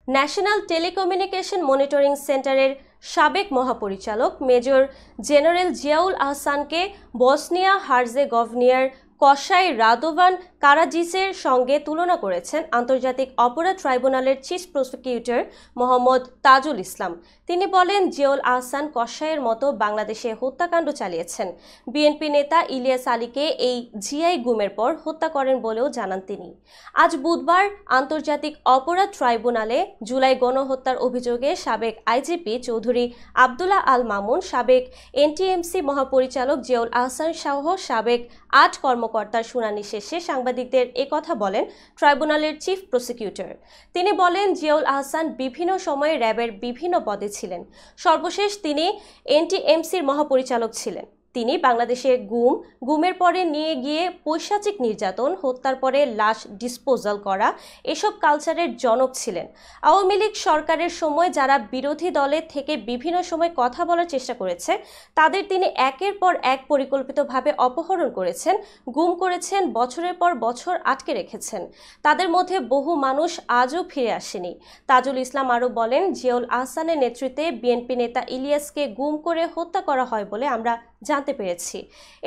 National telecommunication monitoring সেন্টারের সাবেক মহাপরিচালক মেজর জেনারেল জিয়াউল আহসানকে বসনিয়া হার্জেগোভিনার কসাই রাদোভান কারাজিসের সঙ্গে তুলনা করেছেন আন্তর্জাতিক অপরাধ ট্রাইব্যুনালের চিফ প্রসিকিউটর মোহাম্মদ তাজুল ইসলাম। তিনি বলেন, জিয়াউল আহসান কসাইয়ের মতো বাংলাদেশে হত্যাকাণ্ড চালিয়েছেন। বিএনপি নেতা ইলিয়াস আলীকে এই জিআই গুমের পর হত্যা করেন বলেও জানান তিনি। আজ বুধবার আন্তর্জাতিক অপরাধ ট্রাইব্যুনালে জুলাই গণহত্যার অভিযোগে সাবেক আইজিপি চৌধুরী আবদুল্লাহ আল মামুন, সাবেক এনটিএমসি মহাপরিচালক জিয়াউল আহসান সহ সাবেক ৮ কর্মকর্তার শুনানি শেষে সাংবাদিকদের একথা বলেন ট্রাইব্যুনালের চিফ প্রসিকিউটর। তিনি বলেন, জিয়াউল আহসান বিভিন্ন সময়ে র্যাবের বিভিন্ন পদে ছিলেন। সর্বশেষ তিনি এনটিএমসির মহাপরিচালক ছিলেন। তিনি বাংলাদেশে গুমের পরে নিয়ে গিয়ে পৈশাচিক নির্যাতন, হত্যার পরে লাশ ডিসপোজাল করা এসব কালচারের জনক ছিলেন। আওয়ামী লীগ সরকারের সময় যারা বিরোধী দলের থেকে বিভিন্ন সময় কথা বলার চেষ্টা করেছে তাদের তিনি একের পর এক পরিকল্পিতভাবে অপহরণ করেছেন, গুম করেছেন, বছরের পর বছর আটকে রেখেছেন। তাদের মধ্যে বহু মানুষ আজও ফিরে আসেনি। তাজুল ইসলাম আরও বলেন, জিয়াউল আহসানের নেতৃত্বে বিএনপি নেতা ইলিয়াসকে গুম করে হত্যা করা হয় বলে আমরা জানতে পেরেছি।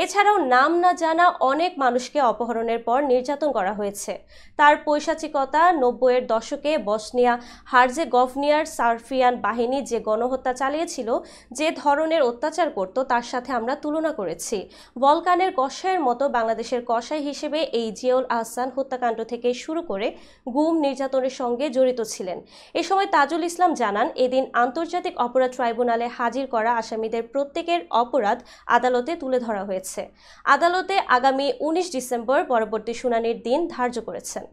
এছাড়াও নাম না জানা অনেক মানুষকে অপহরণের পর নির্যাতন করা হয়েছে। তার পৈশাচিকতা ৯০-এর দশকে বসনিয়া হার্জেগোভিনার সার্বিয়ান বাহিনী যে গণহত্যা চালিয়েছিল, যে ধরনের অত্যাচার করত তার সাথে আমরা তুলনা করেছি। বলকানের কসাইয়ের মতো বাংলাদেশের কসাই হিসেবে এই জিয়াউল আহসান হত্যাকাণ্ড থেকে শুরু করে গুম নির্যাতনের সঙ্গে জড়িত ছিলেন। এ সময় তাজুল ইসলাম জানান, এদিন আন্তর্জাতিক অপরাধ ট্রাইব্যুনালে হাজির করা আসামিদের প্রত্যেকের অপরাধ আদালতে তুলে ধরা হয়েছে। আদালতে আগামী ১৯ ডিসেম্বর পরবর্তী শুনানির দিন ধার্য করেছেন।